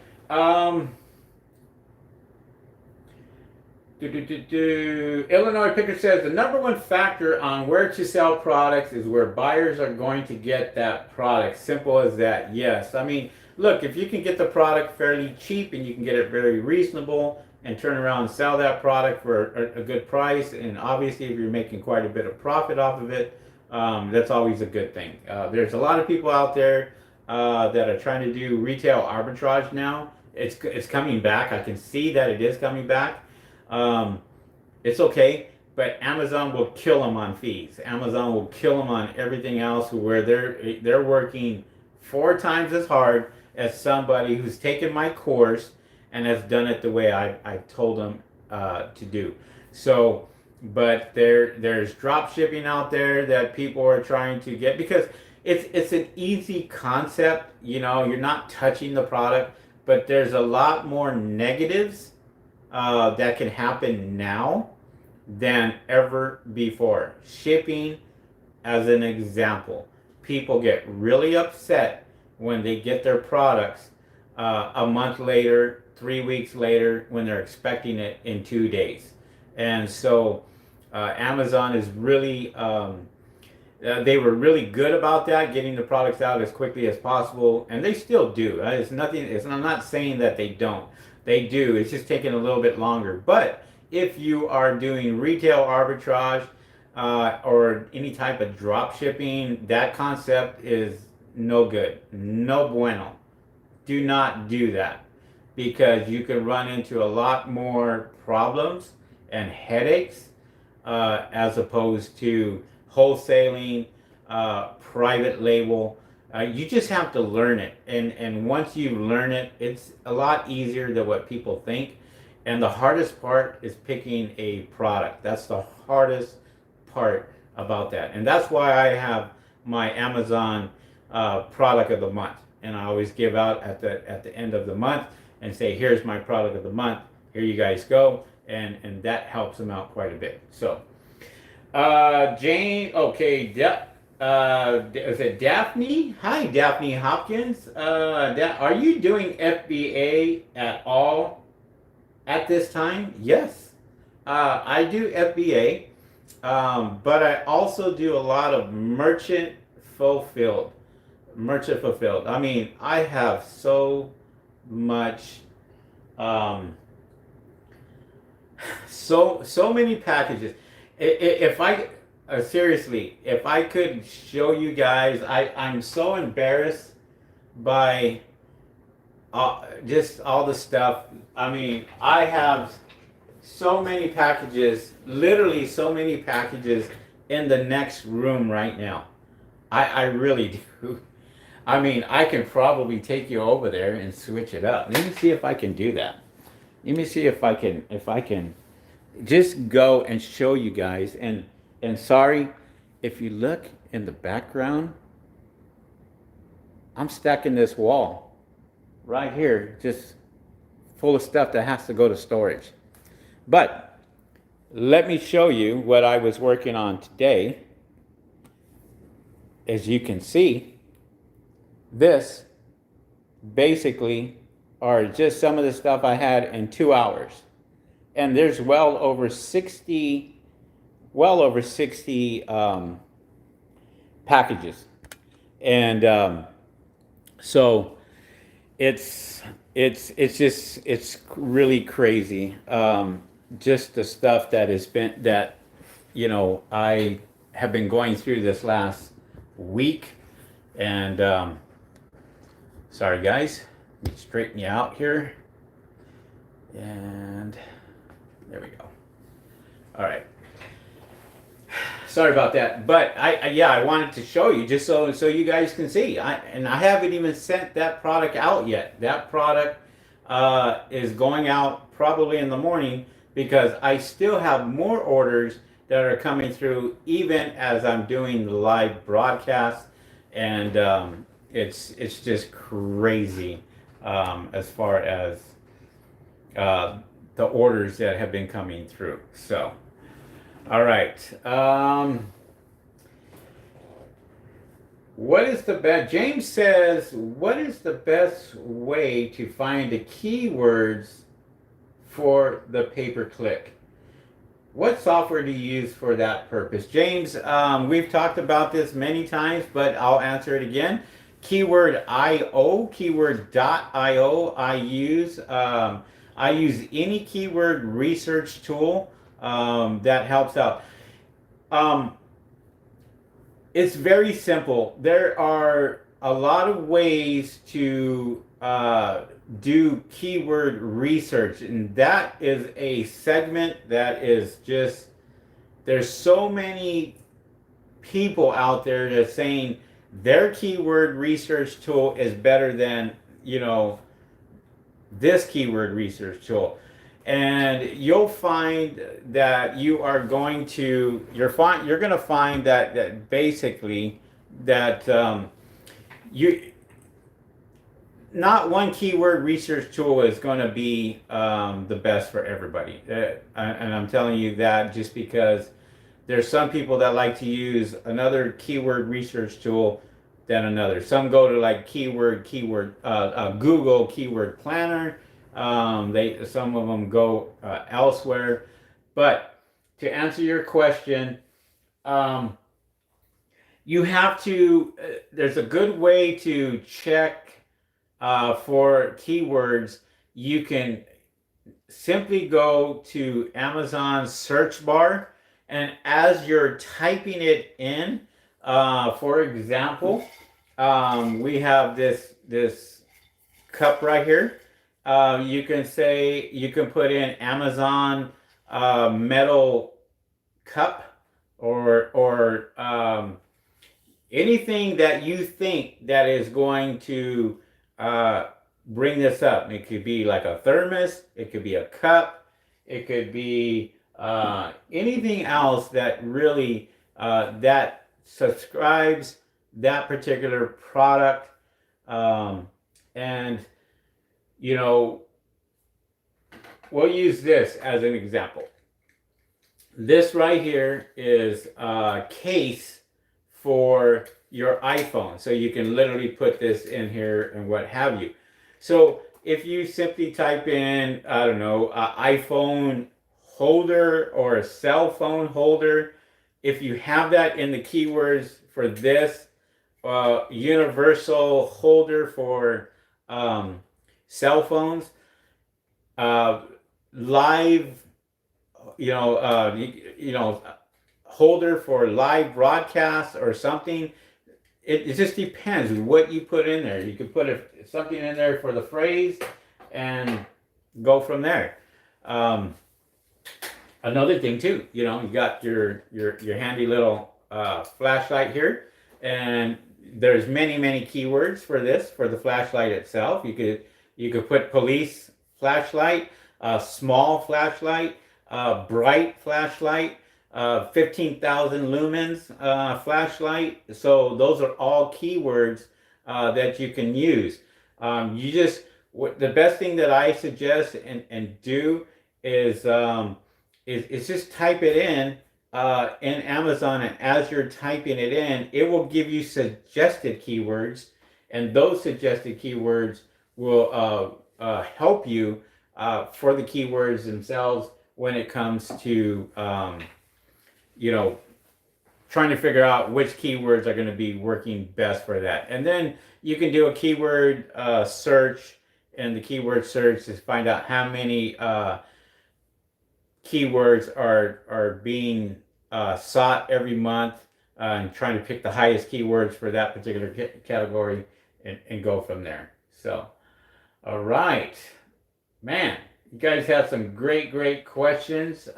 Illinois Picker says the number one factor on where to sell products is where buyers are going to get that product. Simple as that. Yes. I mean, look, if you can get the product fairly cheap and you can get it very reasonable and turn around and sell that product for a good price, and obviously if you're making quite a bit of profit off of it, that's always a good thing. There's a lot of people out there that are trying to do retail arbitrage now. It's coming back. I can see that it is coming back. It's okay, but Amazon will kill them on fees. Amazon will kill them on everything else, where they're working 4 times as hard as somebody who's taken my course and has done it the way I told them to do. So, but there's drop shipping out there that people are trying to get, because it's an easy concept. You know, you're not touching the product, but there's a lot more negatives that can happen now than ever before. Shipping, as an example, people get really upset when they get their products a month later, 3 weeks later, when they're expecting it in 2 days. And so Amazon is really, they were really good about that, getting the products out as quickly as possible, and they still do. It's nothing. I'm not saying that they don't. They do. It's just taking a little bit longer. But if you are doing retail arbitrage or any type of drop shipping, that concept is no good. No bueno. Do not do that, because you can run into a lot more problems and headaches as opposed to wholesaling, private label. You just have to learn it, and once you learn it, it's a lot easier than what people think. And the hardest part is picking a product. That's the hardest part about that, and that's why I have my Amazon product of the month, and I always give out at the end of the month and say, here's my product of the month, here you guys go, and that helps them out quite a bit. So Jane, okay, is it Daphne? Hi, Daphne Hopkins. Are you doing FBA at all at this time? Yes, I do FBA, but I also do a lot of merchant fulfilled. I mean, I have so much, so many packages. If I seriously, if I could show you guys, I'm so embarrassed by just all the stuff. I mean, I have so many packages, literally so many packages in the next room right now. I really do. I mean, I can probably take you over there and switch it up. Let me see if I can do that. Let me see if I can just go and show you guys. And sorry, if you look in the background, I'm stacking this wall right here, just full of stuff that has to go to storage. But let me show you what I was working on today. As you can see, this basically are just some of the stuff I had in 2 hours. And there's well over 60 packages. And so it's really crazy. Just the stuff that has been, that, you know, I have been going through this last week. And sorry guys, let me straighten you out here. And there we go. All right. Sorry about that, but I wanted to show you just so you guys can see. I haven't even sent that product out yet. That product is going out probably in the morning, because I still have more orders that are coming through even as I'm doing the live broadcast, and it's just crazy as far as the orders that have been coming through. So. All right. What is the best? James says, what is the best way to find the keywords for the pay-per-click? What software do you use for that purpose? James, we've talked about this many times, but I'll answer it again. Keyword.io, keyword.io. I use any keyword research tool that helps out. It's very simple. There are a lot of ways to do keyword research, and that is a segment that is just, there's so many people out there that are saying their keyword research tool is better than, you know, this keyword research tool. And you'll find that you're going to find that basically that not one keyword research tool is going to be the best for everybody. And I'm telling you that just because there's some people that like to use another keyword research tool than another. Some go to like Google Keyword Planner. Some of them go elsewhere. But to answer your question, you have to, there's a good way to check for keywords. You can simply go to Amazon's search bar, and as you're typing it in, for example, we have this cup right here. You can put in Amazon metal cup, or anything that you think that is going to bring this up. It could be like a thermos, it could be a cup, it could be anything else that really that subscribes that particular product. And you know, we'll use this as an example. This right here is a case for your iPhone. So you can literally put this in here and what have you. So if you simply type in, I don't know, iPhone holder or a cell phone holder, if you have that in the keywords for this, universal holder for cell phones, live, holder for live broadcast or something. It just depends what you put in there. You could put something in there for the phrase and go from there. Another thing too, you got your handy little flashlight here, and there's many keywords for this, for the flashlight itself. You could put police flashlight, small flashlight, bright flashlight, 15,000 lumens flashlight. So those are all keywords that you can use. The best thing that I suggest and do is, is just type it in Amazon, and as you're typing it in, it will give you suggested keywords, and those suggested keywords will help you for the keywords themselves when it comes to you know, trying to figure out which keywords are going to be working best for that. And then you can do a keyword search, and the keyword search is find out how many keywords are being sought every month, and trying to pick the highest keywords for that particular category, and go from there. So, all right, man, you guys have some great questions.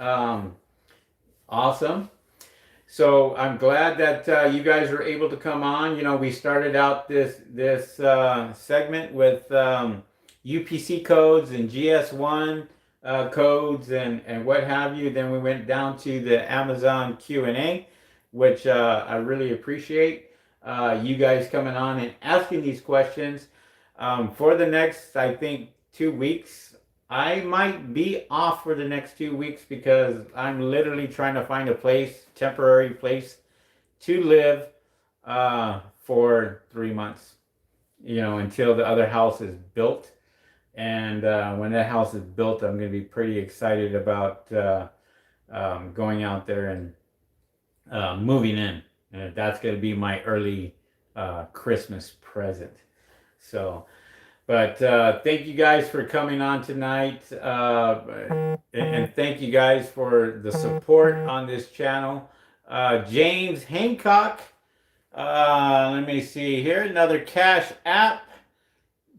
Awesome. So I'm glad that you guys were able to come on. You know, we started out this segment with UPC codes and GS1 codes and what have you. Then we went down to the Amazon Q&A, which I really appreciate you guys coming on and asking these questions. For the next, I think, 2 weeks, I might be off for the next 2 weeks because I'm literally trying to find a place, temporary place to live for 3 months, you know, until the other house is built. And when that house is built, I'm going to be pretty excited about going out there and moving in. And that's going to be my early Christmas present. So, but thank you guys for coming on tonight. And thank you guys for the support on this channel. James Hancock. Let me see here. Another Cash App.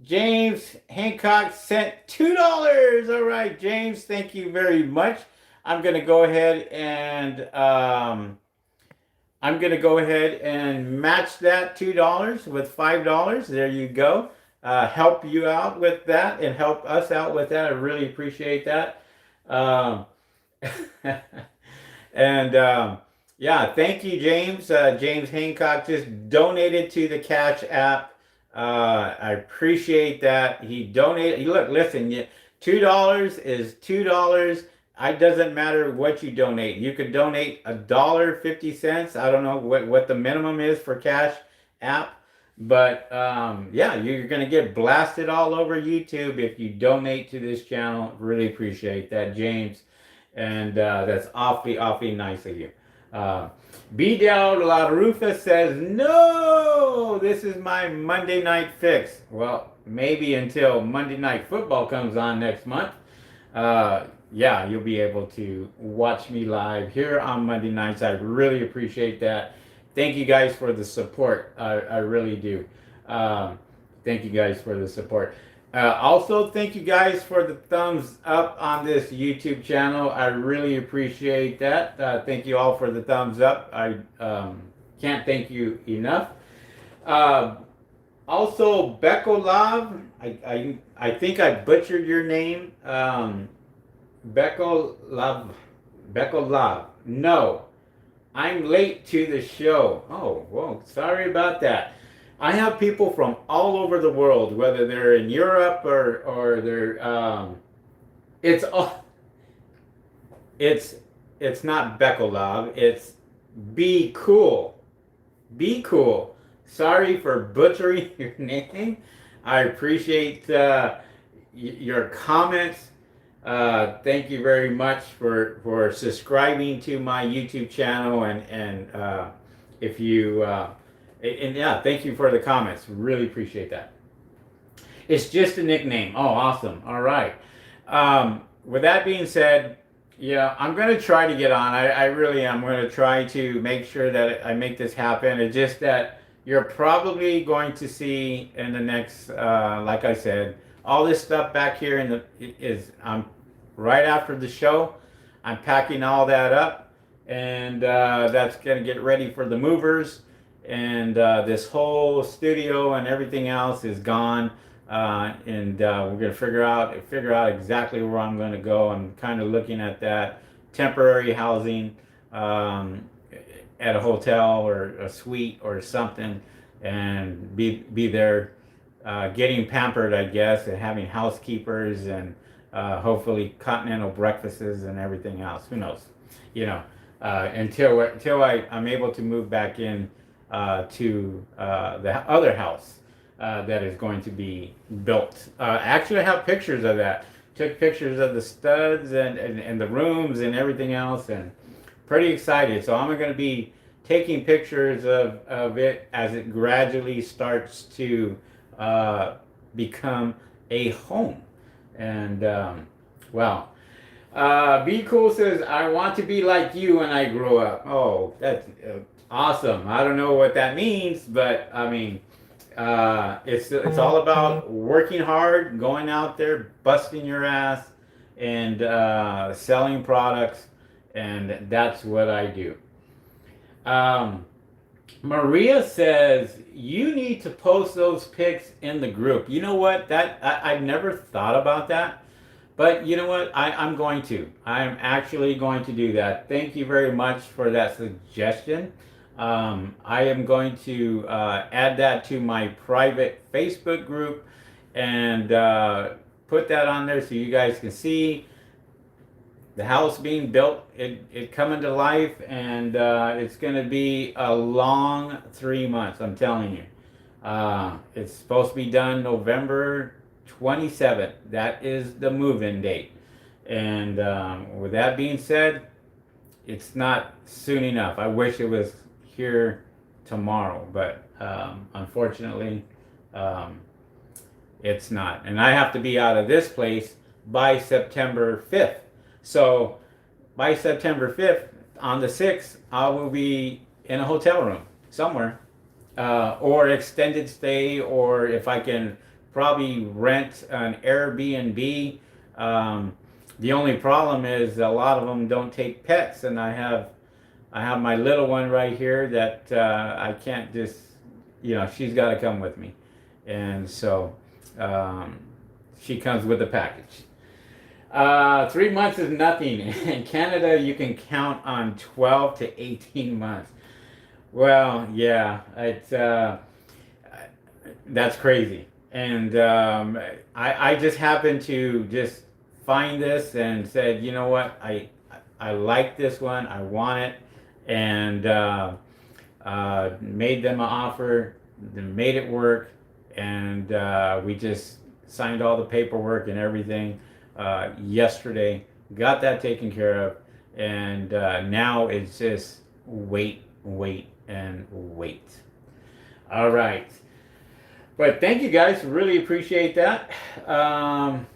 James Hancock sent $2. All right, James, thank you very much. I'm going to go ahead and match that $2 with $5. There you go. Help you out with that and help us out with that. I really appreciate that. Yeah, thank you, James. James Hancock just donated to the Cash App. I appreciate that. He donated. Look, listen, $2 is $2. It doesn't matter what you donate. You could donate $1.50. I don't know what the minimum is for Cash App. But yeah, you're going to get blasted all over YouTube if you donate to this channel. Really appreciate that, James. And that's awfully nice of you. B-Del La Rufa says, no, this is my Monday night fix. Well, maybe until Monday Night Football comes on next month. Yeah, you'll be able to watch me live here on Monday nights. I really appreciate that. Thank you guys for the support. I really do. Thank you guys for the support. Also, thank you guys for the thumbs up on this YouTube channel. I really appreciate that. Thank you all for the thumbs up. I can't thank you enough. Also, Bekolav, I think I butchered your name. Bekolav. No, I'm late to the show. Oh, whoa, sorry about that. I have people from all over the world, whether they're in Europe or they're it's not Bekolav, it's Be Cool. Be Cool. Sorry for butchering your name. I appreciate your comments. Thank you very much for subscribing to my YouTube channel, and if you and yeah, thank you for the comments. Really appreciate that. It's just a nickname. Oh, awesome. All right. With that being said, yeah, I'm going to try to get on. I really am. I'm going to try to make sure that I make this happen. It's just that you're probably going to see in the next, like I said, all this stuff back here I'm right after the show. I'm packing all that up, and that's going to get ready for the movers. And this whole studio and everything else is gone, and we're gonna figure out exactly where I'm going to go. I'm kind of looking at that temporary housing at a hotel or a suite or something, and be there, getting pampered, I guess, and having housekeepers and hopefully continental breakfasts and everything else. Who knows? You know, until I'm able to move back in to the other house that is going to be built. Actually, I have pictures of that. Took pictures of the studs and the rooms and everything else, and pretty excited. So I'm going to be taking pictures of it as it gradually starts to become a home. And wow. Be Cool says, I want to be like you when I grow up. Oh, that's awesome. I don't know what that means, but I mean, it's all about working hard, going out there, busting your ass, and selling products, and that's what I do. Maria says, you need to post those pics in the group. You know what? I've never thought about that. But you know what? I'm going to. I'm actually going to do that. Thank you very much for that suggestion. I am going to add that to my private Facebook group and put that on there so you guys can see the house being built, it coming to life, and it's going to be a long 3 months, I'm telling you. It's supposed to be done November 27th. That is the move-in date. And with that being said, it's not soon enough. I wish it was here tomorrow, but unfortunately, it's not. And I have to be out of this place by September 5th. So by September 5th, on the 6th, I will be in a hotel room somewhere, or extended stay, or if I can probably rent an Airbnb. The only problem is a lot of them don't take pets, and I have my little one right here that I can't just, she's got to come with me, and so she comes with the package. 3 months is nothing. In Canada, you can count on 12 to 18 months. Well, yeah, it's that's crazy. And I just happened to just find this and said, you know what, I like this one, I want it, and made them an offer, made it work, and we just signed all the paperwork and everything yesterday, got that taken care of, and now it's just wait and wait. All right, but thank you guys, really appreciate that. Once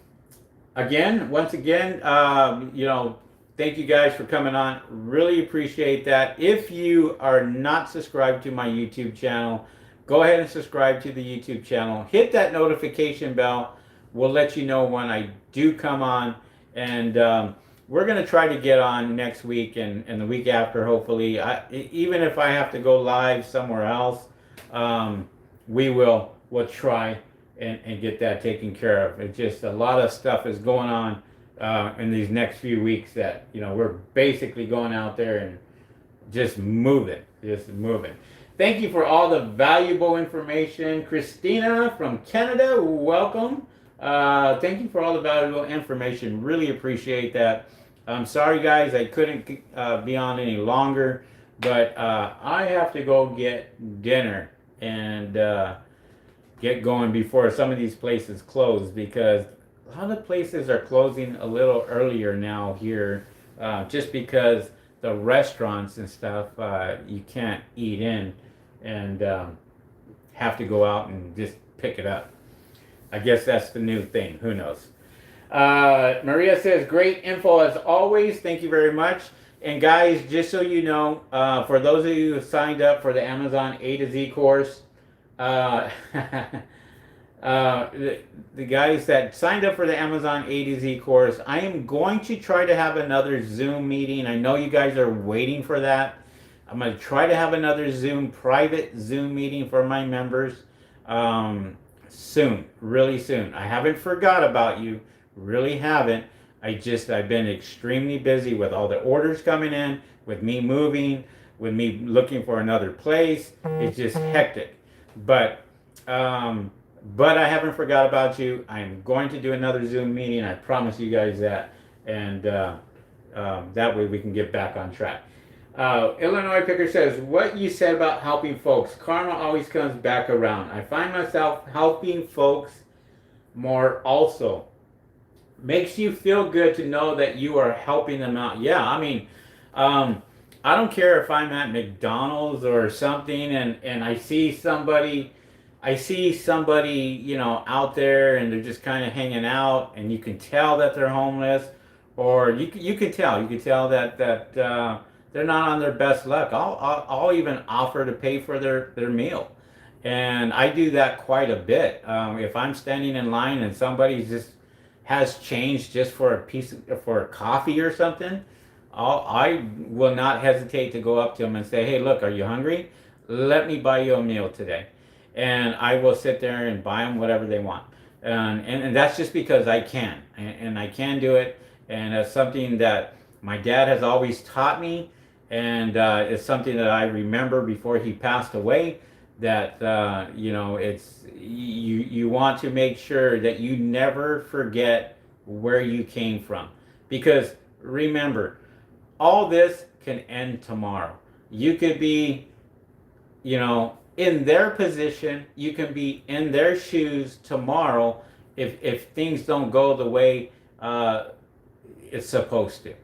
again, thank you guys for coming on, really appreciate that. If you are not subscribed to my YouTube channel, go ahead and subscribe to the YouTube channel, hit that notification bell. We'll let you know when I do come on, and we're going to try to get on next week and the week after, hopefully. Even if I have to go live somewhere else, we'll try and get that taken care of. It's just a lot of stuff is going on in these next few weeks that, we're basically going out there and just moving. Thank you for all the valuable information. Christina from Canada, welcome. Thank you for all the valuable information. Really appreciate that. I'm sorry, guys, I couldn't be on any longer, but I have to go get dinner and get going before some of these places close, because a lot of places are closing a little earlier now here, just because the restaurants and stuff, you can't eat in, and have to go out and just pick it up. I guess that's the new thing. Who knows? Maria says, great info as always. Thank you very much. And guys, just so you know, for those of you who signed up for the Amazon A to Z course, the guys that signed up for the Amazon A to Z course, I am going to try to have another Zoom meeting. I know you guys are waiting for that. I'm going to try to have another private Zoom meeting for my members soon, really soon. I haven't forgot about you, really haven't. I've been extremely busy with all the orders coming in, with me moving, with me looking for another place. It's just hectic. but but I haven't forgot about you. I'm going to do another Zoom meeting. I promise you guys that, and that way we can get back on track. Illinois Picker says, what you said about helping folks, karma always comes back around. I find myself helping folks more also. Makes you feel good to know that you are helping them out. Yeah, I mean, I don't care if I'm at McDonald's or something and I see somebody, you know, out there and they're just kind of hanging out and you can tell that they're homeless, or you can tell that they're not on their best luck. I'll even offer to pay for their meal. And I do that quite a bit. If I'm standing in line and somebody just has change just for for a coffee or something, I will not hesitate to go up to them and say, hey, look, are you hungry? Let me buy you a meal today. And I will sit there and buy them whatever they want. And that's just because I can. And I can do it. And it's something that my dad has always taught me. And it's something that I remember before he passed away. That, you know, it's you want to make sure that you never forget where you came from. Because remember, all this can end tomorrow. You could be, you know, in their position, you can be in their shoes tomorrow if things don't go the way it's supposed to.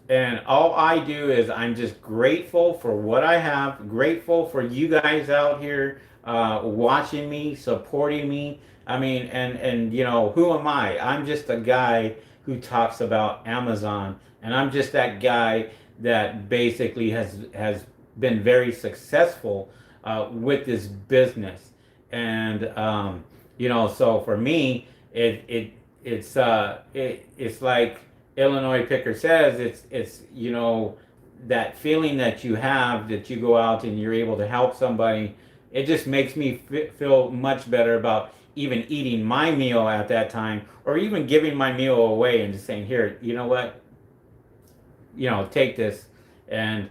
And all I do is I'm just grateful for what I have, grateful for you guys out here watching me, supporting me. I mean, and you know, who am I? I'm just a guy who talks about Amazon, and I'm just that guy that basically has been very successful with this business. And you know, so for me, it's like Illinois Picker says, it's you know, that feeling that you have, that you go out and you're able to help somebody. It just makes me feel much better about even eating my meal at that time, or even giving my meal away and just saying, here, you know what, you know, take this. And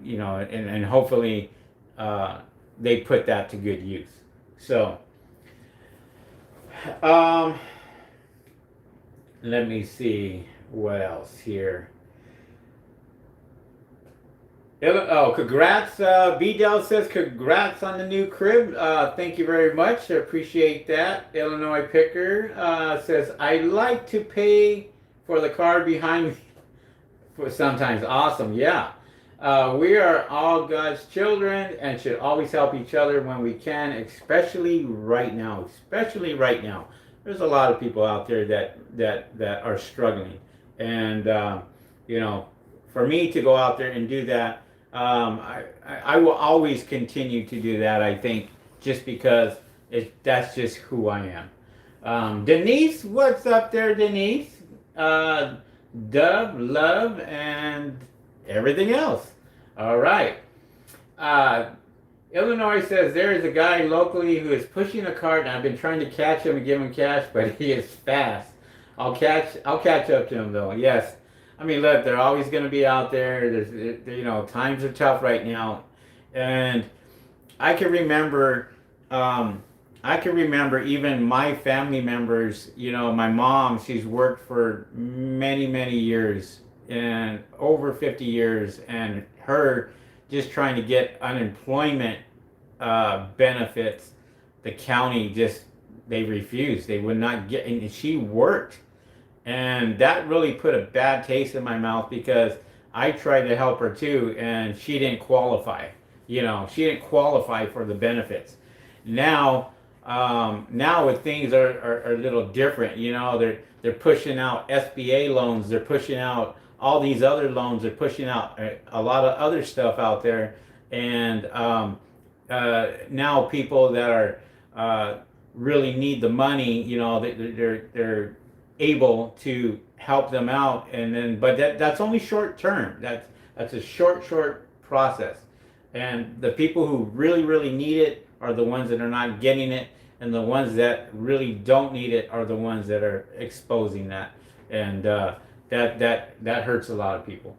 you know, and hopefully they put that to good use. So let me see what else here. Oh, congrats. B-Del says congrats on the new crib. Thank you very much. I appreciate that. Illinois Picker says, I like to pay for the car behind me for sometimes. Awesome. Yeah. We are all God's children and should always help each other when we can, especially right now. Especially right now. There's a lot of people out there that are struggling. And, you know, for me to go out there and do that, I will always continue to do that, I think, just because that's just who I am. Denise, what's up there, Denise? Dub, love, and everything else. All right. Illinois says there is a guy locally who is pushing a cart, and I've been trying to catch him and give him cash, but he is fast. I'll catch up to him though. Yes. I mean, look, they're always going to be out there. You know, times are tough right now, and I can remember even my family members. You know, my mom, she's worked for many, many years, and over 50 years, and her just trying to get unemployment benefits. The county they refused. They would not get, and she worked. And that really put a bad taste in my mouth because I tried to help her too, and she didn't qualify. You know, she didn't qualify for the benefits. Now with things are a little different. You know, they're pushing out SBA loans. They're pushing out all these other loans. They're pushing out a lot of other stuff out there. And now people that are really need the money, you know, they're able to help them out, and then but that's only short term. That's a short process, and the people who really need it are the ones that are not getting it, and the ones that really don't need it are the ones that are exposing that, and that hurts a lot of people.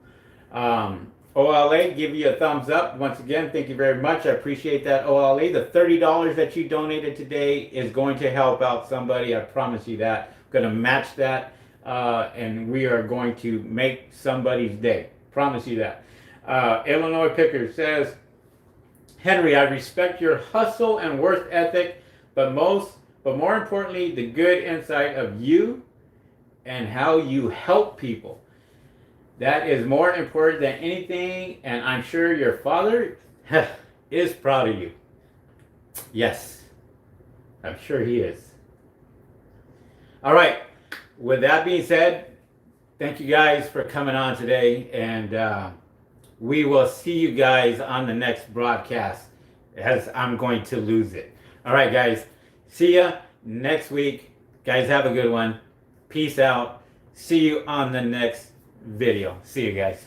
OLA, give you a thumbs up. Once again, thank you very much. I appreciate that, OLA. The $30 that you donated today is going to help out somebody. I promise you that. I'm going to match that, and we are going to make somebody's day. Promise you that. Illinois Picker says, Henry, I respect your hustle and work ethic, but more importantly, the good insight of you and how you help people. That is more important than anything, and I'm sure your father is proud of you. Yes, I'm sure he is. All right, with that being said, thank you guys for coming on today, and we will see you guys on the next broadcast, as I'm going to lose it. All right, guys, see ya next week. Guys, have a good one. Peace out. See you on the next video. See you guys.